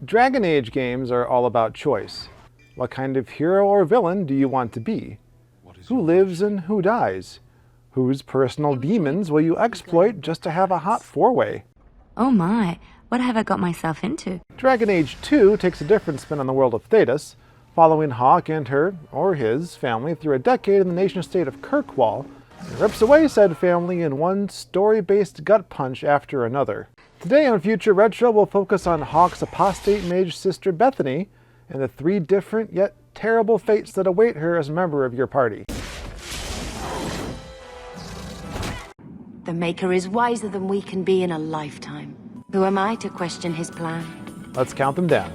Dragon Age games are all about choice. What kind of hero or villain do you want to be? Who lives and who dies? Whose personal demons will you exploit just to have a hot four-way? Oh my, what have I got myself into? Dragon Age 2 takes a different spin on the world of Thedas, following Hawke and her, or his, family through a decade in the nation-state of Kirkwall, and rips away said family in one story-based gut punch after another. Today on Future Retro, we'll focus on Hawke's apostate mage sister Bethany, and the 3 different yet terrible fates that await her as a member of your party. The Maker is wiser than we can be in a lifetime. Who am I to question his plan? Let's count them down.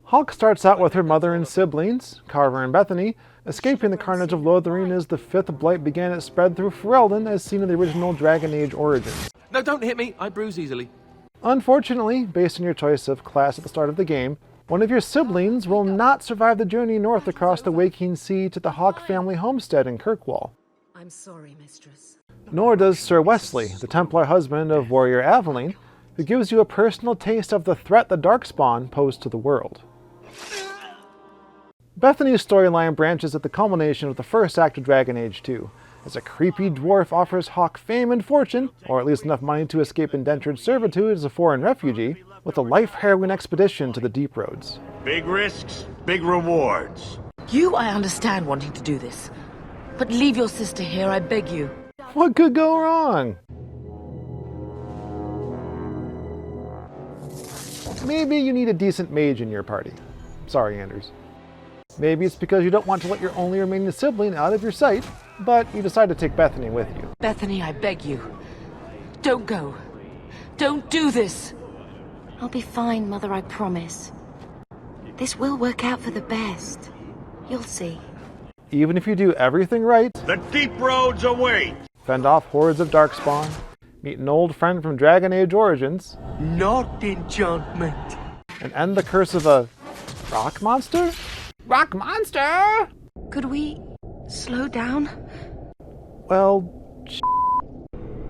Hawke starts out with her mother and siblings, Carver and Bethany, escaping the carnage of Lothering as the 5th Blight began its spread through Ferelden as seen in the original Dragon Age Origins. No, don't hit me. I bruise easily. Unfortunately, based on your choice of class at the start of the game, one of your siblings will not survive the journey north across the Waking Sea to the Hawke family homestead in Kirkwall. I'm sorry, mistress. Nor does Sir Wesley, the Templar husband of warrior Aveline, who gives you a personal taste of the threat the Darkspawn pose to the world. Bethany's storyline branches at the culmination of the first act of Dragon Age 2, as a creepy dwarf offers Hawke fame and fortune, or at least enough money to escape indentured servitude as a foreign refugee, with a life-harrowing expedition to the Deep Roads. Big risks, big rewards. I understand wanting to do this. But leave your sister here, I beg you. What could go wrong? Maybe you need a decent mage in your party. Sorry, Anders. Maybe it's because you don't want to let your only remaining sibling out of your sight, but you decide to take Bethany with you. Bethany, I beg you. Don't go. Don't do this. I'll be fine, Mother, I promise. This will work out for the best. You'll see. Even if you do everything right, The deep roads await. fend off hordes of Darkspawn, meet an old friend from Dragon Age Origins, Not enchantment. and end the curse of a rock monster? Rock monster! Could we slow down? Well,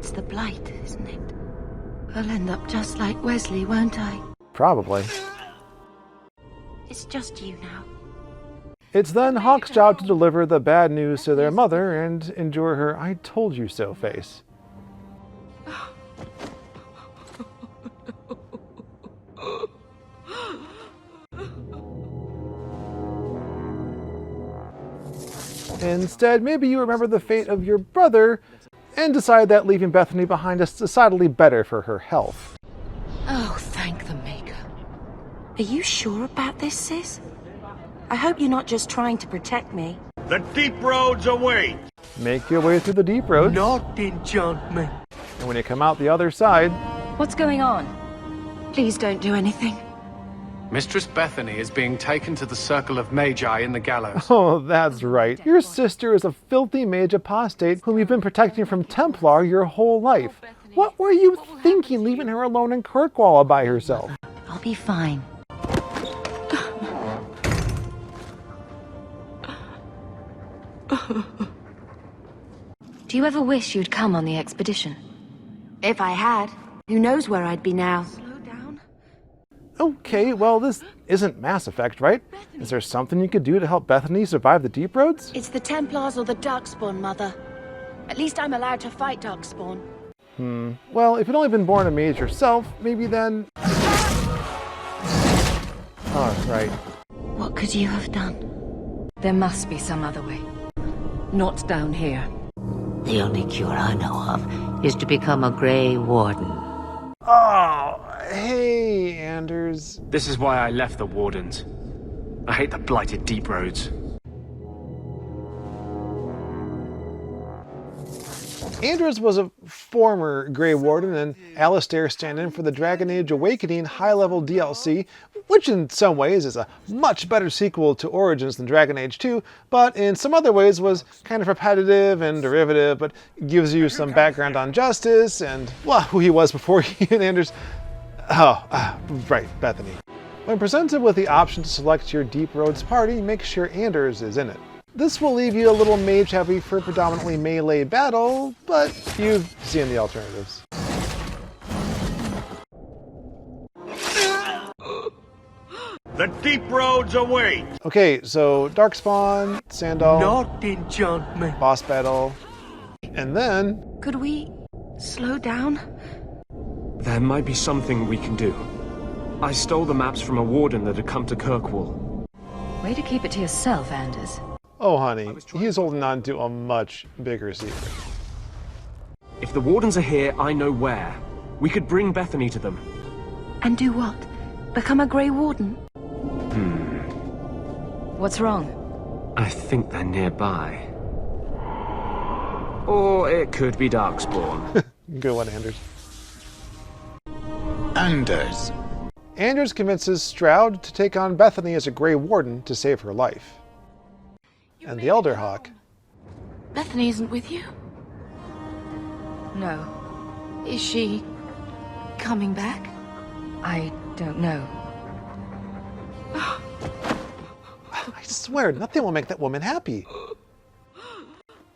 It's the Blight, isn't it? I'll end up just like Wesley, won't I? probably. It's just you now. It's then Hawke's job to deliver the bad news to their mother and endure her I told you so face. Instead, maybe you remember the fate of your brother and decide that leaving Bethany behind is decidedly better for her health. Oh, thank the Maker. Are you sure about this, sis? I hope you're not just trying to protect me. The deep roads await. Make your way through the Deep Roads, Not enchantment. and when you come out the other side, What's going on? Please don't do anything. Mistress Bethany is being taken to the Circle of Magi in the gallows. oh, that's right. Your sister is a filthy mage apostate whom you've been protecting from Templar your whole life. What were you thinking leaving her alone in Kirkwall by herself? I'll be fine. Do you ever wish you'd come on the expedition? If I had, who knows where I'd be now? Slow down. Okay, well, this isn't Mass Effect, right? Is there something you could do to help Bethany survive the Deep Roads? It's the Templars or the Darkspawn, Mother. At least I'm allowed to fight Darkspawn. Well, if you'd only been born a mage yourself, maybe then... Oh, right. What could you have done? There must be some other way. Not down here. The only cure I know of is to become a Grey Warden. Oh, hey, Anders. This is why I left the Wardens. I hate the blighted deep roads. Anders was a former Grey Warden, and Alistair stand in for the Dragon Age Awakening high-level DLC, which in some ways is a much better sequel to Origins than Dragon Age 2, but in some other ways was kind of repetitive and derivative, but gives you some background on Justice and, well, who he was before he and Anders... right, Bethany. When presented with the option to select your Deep Roads party, make sure Anders is in it. This will leave you a little mage heavy for predominantly melee battle, but you've seen the alternatives. The Deep Roads await! Okay, so Darkspawn, Sandal, Not enchantment. boss battle, and then... Could we slow down? There might be something we can do. I stole the maps from a warden that had come to Kirkwall. Way to keep it to yourself, Anders. Oh honey, he's holding on to a much bigger secret. If the wardens are here, I know where. We could bring Bethany to them. And do what? Become a Grey Warden? What's wrong? I think they're nearby. Or it could be Darkspawn. Good one, Anders. Anders. Anders convinces Stroud to take on Bethany as a Grey Warden to save her life. And the Elder Hawke. Bethany isn't with you? No, Is she coming back? I don't know. I swear, nothing will make that woman happy.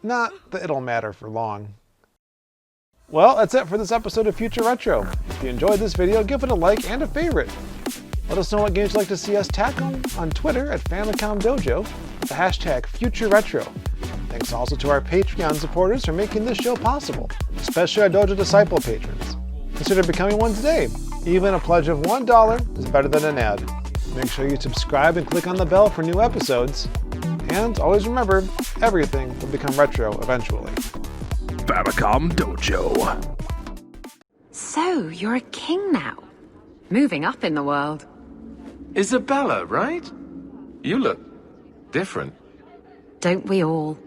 Not that it'll matter for long. Well, that's it for this episode of Future Retro. If you enjoyed this video, give it a like and a favorite. Let us know what games you'd like to see us tackle on Twitter at Famicom Dojo, the hashtag Future Retro. Thanks also to our Patreon supporters for making this show possible, especially our Dojo Disciple patrons. Consider becoming one today. Even a pledge of $1 is better than an ad. Make sure you subscribe and click on the bell for new episodes. And always remember, everything will become retro eventually. Famicom Dojo. So, you're a king now. Moving up in the world. Isabella, right? You look different. Don't we all?